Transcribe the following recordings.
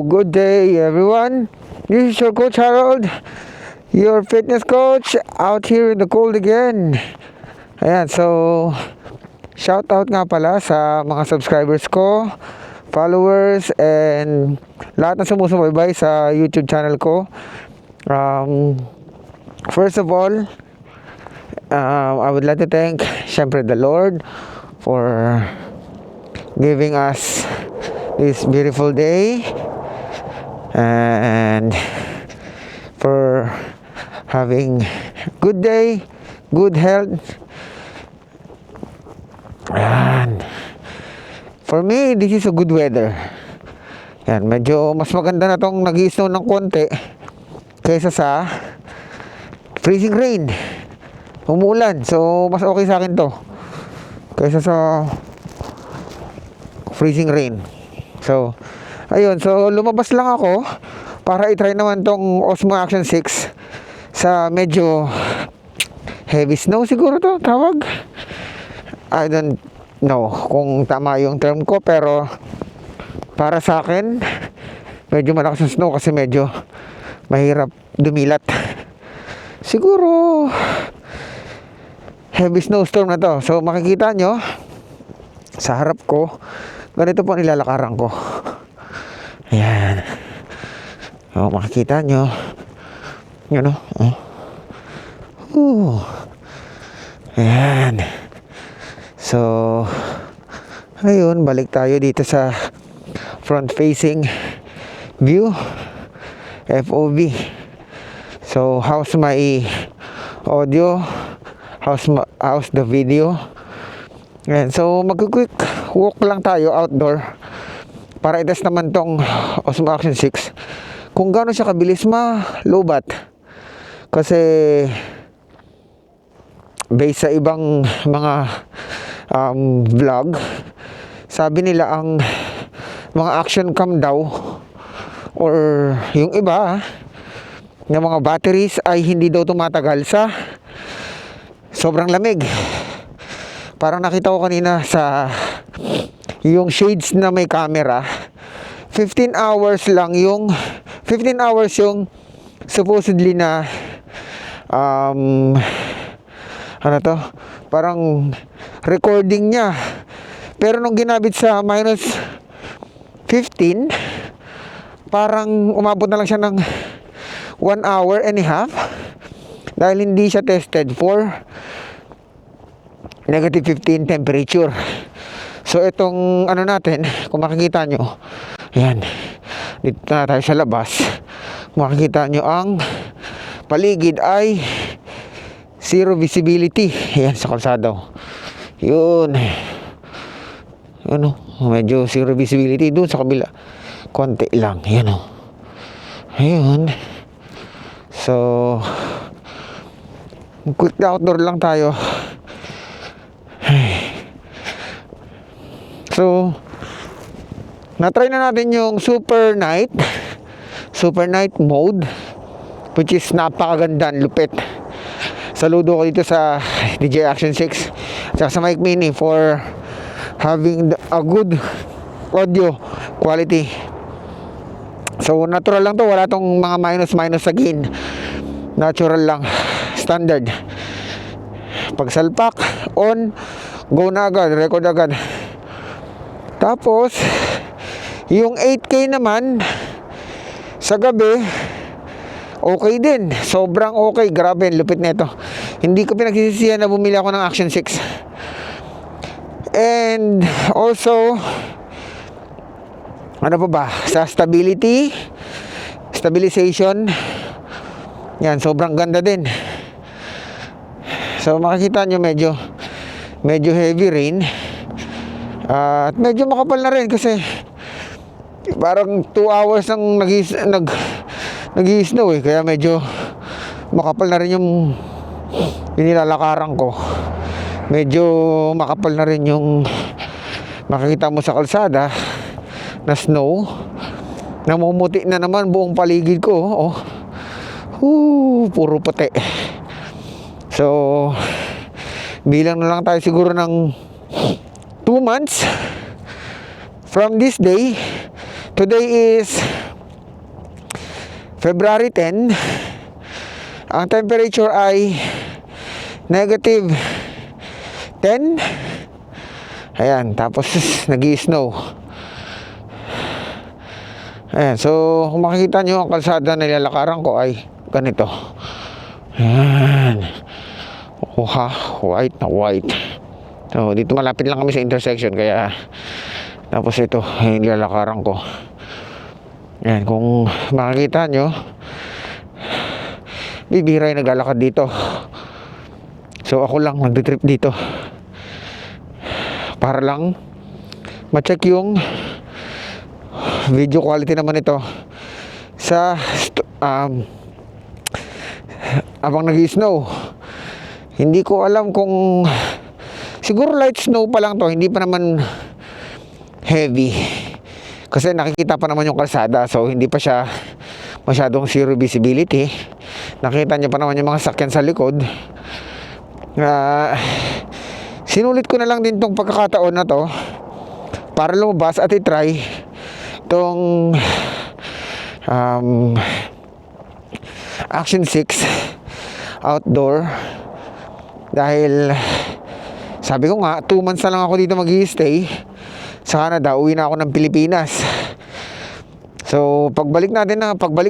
Good day, everyone. This is your Coach Harold, your fitness coach, out here in the cold again. Ayan, so shout out nga pala sa mga subscribers ko, followers, and lahat na sumusubaybay sa YouTube channel ko. First of all, I would like to thank, syempre, the Lord for giving us this beautiful day and for having good day, good health. And for me, this is a good weather. Yan, medyo mas maganda na tong nag-i-snow ng konti kaysa sa freezing rain, umulan. So mas okay sa akin to kaysa sa freezing rain. So ayun, so lumabas lang ako para i-try naman tong Osmo Action 6 sa medyo heavy snow siguro to tawag. I don't know kung tama yung term ko, pero para sa akin medyo malakas yung snow kasi medyo mahirap dumilat. Siguro heavy snowstorm na to. So makikita nyo sa harap ko, ganito po nilalakaran ko. Ayan. O, makikita nyo. Yan o. Ayan. So, ayun, balik tayo dito sa front facing view, FOV. So, how's my audio? How's the video? Ayan. So, mag-quick walk lang tayo outdoor para i-test naman tong Osmo Action 6 kung gaano siya kabilis ma-lowbat. Kasi based sa ibang mga vlog, sabi nila ang mga action cam daw or yung iba ng mga batteries ay hindi daw tumatagal sa sobrang lamig. Parang nakita ko kanina sa yung shades na may camera, 15 hours yung supposedly na ano to, parang recording niya. Pero nung ginabit sa minus 15, parang umabot na lang siya ng 1 hour and a half dahil hindi siya tested for negative 15 temperature. So itong ano natin, kung makikita nyo, ayan, dito na tayo sa labas, makikita nyo ang paligid ay zero visibility. Ayan, sa kalsada. Yun, ano, medyo zero visibility. Doon sa kabila, konti lang. Ayan o. Ayun. So quick outdoor lang tayo. So na-try na natin yung super night mode, which is napakaganda, lupit. Saludo ko dito sa DJI Action 6 at sa Mic Mini for having a good audio quality. So natural lang to, wala tong mga minus sa gain. Natural lang, standard. Pagsalpak, on, go na agad, record agad. Tapos yung 8K naman sa gabi, okay din. Sobrang okay. Grabe, lupit nito. Hindi ko pinagsisisihan na bumili ako ng Action 6. And also, ano pa ba? Sa stabilization, yan, sobrang ganda din. So makikita nyo medyo heavy rain. At medyo makapal na rin kasi parang 2 hours nang nag-i-snow eh. Kaya medyo makapal na rin yung nilalakaran ko. Medyo makapal na rin yung makikita mo sa kalsada na snow. Namumuti na naman buong paligid ko. Oh. Puro puti. So bilang na lang tayo siguro ng 2 months from this day. Today is February 10, ang temperature ay negative 10. Ayan, tapos nag-i-snow. Ayan, so kung makikita nyo, ang kalsada na nilalakaran ko ay ganito. Ayan. Oha, white na white. So, dito malapit lang kami sa intersection, kaya tapos ito, yung nilalakaran ko. Ayan, kung makikita nyo, bibira yung naglalakad dito. So, ako lang nagtitrip dito para lang ma-check yung video quality naman ito sa abang nag-snow. Hindi ko alam kung siguro light snow pa lang to, hindi pa naman heavy kasi nakikita pa naman yung kalsada, so hindi pa siya masyadong zero visibility. Nakita niyo pa naman yung mga sakyan sa likod. Sinulit ko na lang din tong pagkakataon na to para lumabas at i-try tong Action 6 outdoor, dahil sabi ko nga 2 months na lang ako dito mag-i-stay sa Canada. Uwi na ako ng Pilipinas. So pagbalik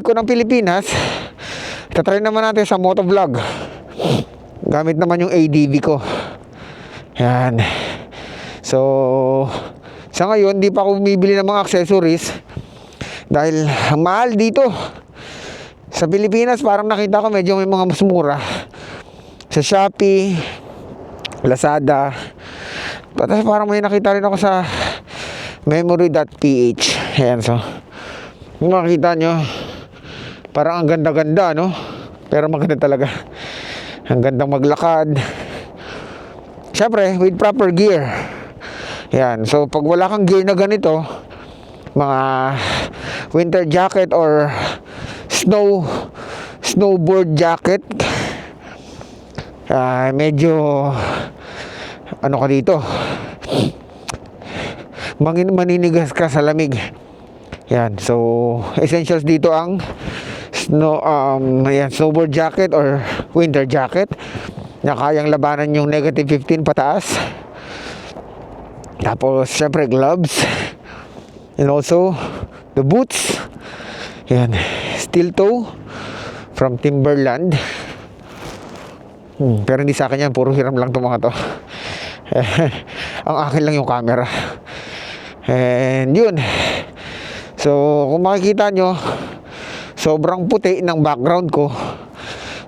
ko ng Pilipinas, tatry naman natin sa motovlog gamit naman yung ADV ko. Yan. So sa ngayon di pa ako bumibili ng mga accessories dahil mahal dito. Sa Pilipinas parang nakita ko medyo may mga mas mura sa Shopee, Lazada. Tapos parang may nakita rin ako sa memory.ph. Ayan, so kung makikita nyo, parang ang ganda-ganda, no? Pero maganda talaga. Ang gandang maglakad. Siyempre, with proper gear. Ayan, so pag wala kang gear na ganito, mga winter jacket or snowboard jacket, medyo ano ka dito, maninigas ka sa lamig. Yan, so essentials dito ang snowboard jacket or winter jacket na kayang labanan yung negative 15 pataas. Tapos syempre gloves, and also the boots. Yan, steel toe from Timberland. Pero hindi sa akin yan, puro hiram lang itong mga to. Ang akin lang yung camera. And yun. So kung makikita nyo, sobrang puti ng background ko,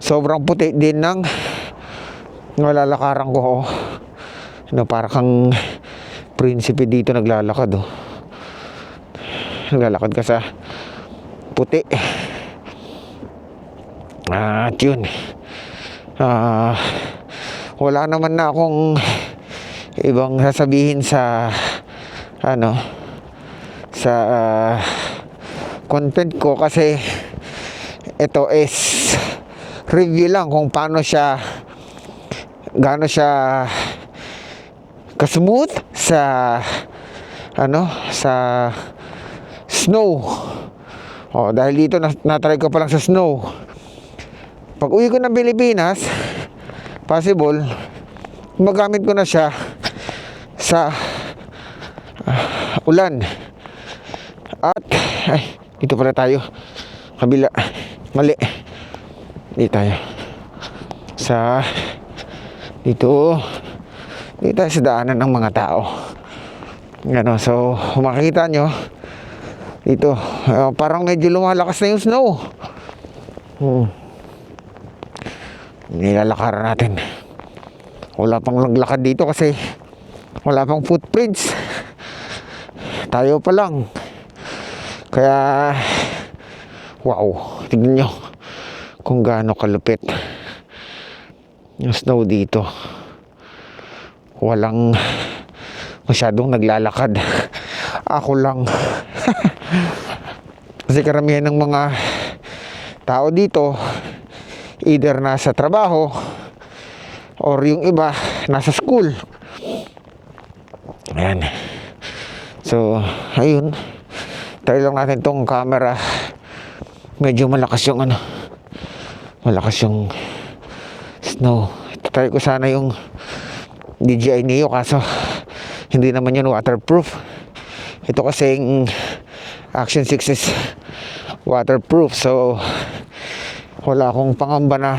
sobrang puti din ng nalalakaran ko. Para kang prinsipe dito naglalakad. Naglalakad ka sa puti. At yun, wala naman na akong ibang sasabihin sa sa content ko, kasi ito is review lang kung gaano siya ka-smooth sa sa snow. Dahil dito na-try ko pa lang sa snow. Pag uwi ko ng Pilipinas, possible magamit ko na siya sa ulan. At dito pala tayo, kabila, mali, dito tayo dito tayo sa daanan ng mga tao. So kung makikita nyo dito, parang medyo lumalakas na yung snow. Nilalakaran natin. Wala pang naglakad dito kasi wala pang footprints. Tayo pa lang. Kaya wow, tignan nyo kung gaano kalupit yung snow dito. Walang masyadong naglalakad. Ako lang. Kasi karamihan ng mga tao dito either nasa trabaho or yung iba nasa school. Ayan. So ayun, tayo lang natin tong camera medyo malakas yung ano, malakas yung snow. Try ko sana yung DJI Neo, kaso hindi naman yun waterproof. Ito kasing Action 6 is waterproof, so wala akong pangamba na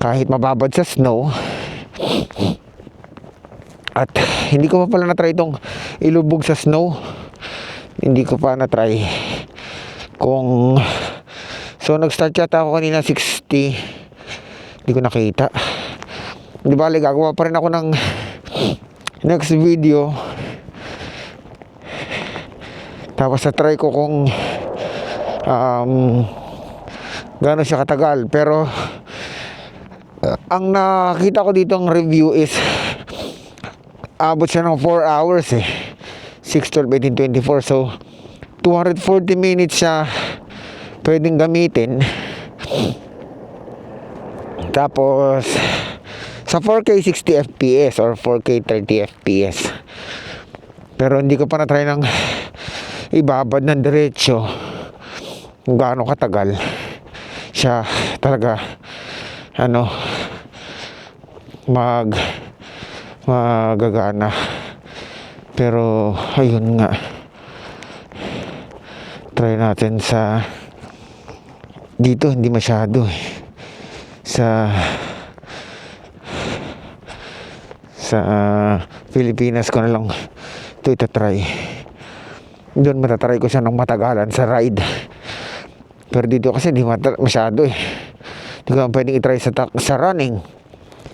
kahit mababad sa snow. At hindi ko pa pala na-try itong ilubog sa snow. Hindi ko pa na-try. So nag-start yata ako kanina 60. Hindi ko nakita. Di bale, gagawa pa rin ako ng next video. Tapos na-try ko kung gano'n siya katagal. Pero ang nakita ko dito ang review is abot siya ng 4 hours 6, 12, 18, 24. So 240 minutes siya pwedeng gamitin. Tapos sa 4K 60 fps or 4K 30 fps. Pero hindi ko pa na-try ng ibabad ng diretso kung gaano katagal siya talaga magagana. Pero ayun nga, try natin sa dito. Hindi masyado sa Pilipinas ko na lang ito itatry. Doon matatry ko siya ng matagalan sa ride. Pero dito kasi di masyado Hindi ko pwedeng itry sa running.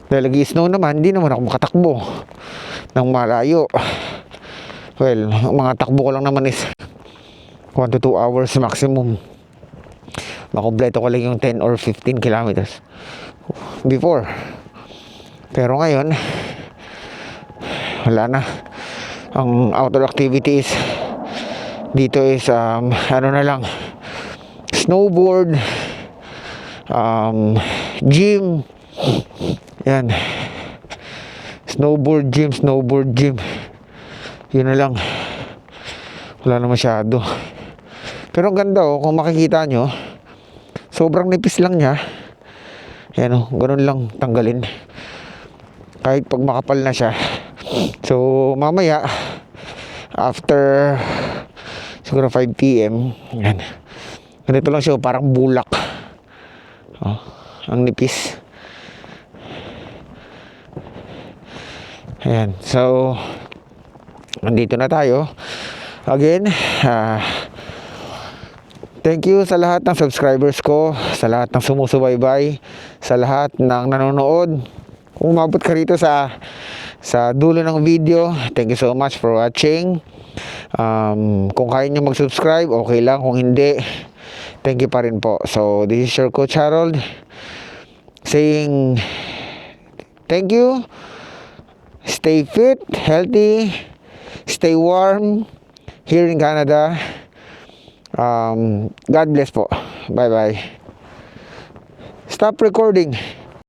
Dahil lagi snow naman, hindi naman ako makatakbo ng malayo. Well, ang mga takbo ko lang naman is 1 to 2 hours maximum. Makompleto ko lang yung 10 or 15 kilometers before. Pero ngayon, wala na. Ang outdoor activities dito is na lang, snowboard, gym. Yan, snowboard gym. Yun na lang. Wala na masyado. Pero ang ganda kung makikita nyo, sobrang nipis lang niya. Yan ganun lang tanggalin kahit pag makapal na siya. So mamaya after siguro 5 PM, yan, ganito lang siya, parang bulak. Ang nipis. Ayan, so nandito na tayo again. Thank you sa lahat ng subscribers ko, sa lahat ng sumusubaybay, sa lahat ng nanonood. Kung umabot ka rito sa dulo ng video, thank you so much for watching. Kung kaya nyo mag-subscribe, okay lang. Kung hindi, thank you pa rin po. So this is your Coach Harold saying thank you. Stay fit, healthy, stay warm here in Canada. God bless po. Bye bye. Stop recording.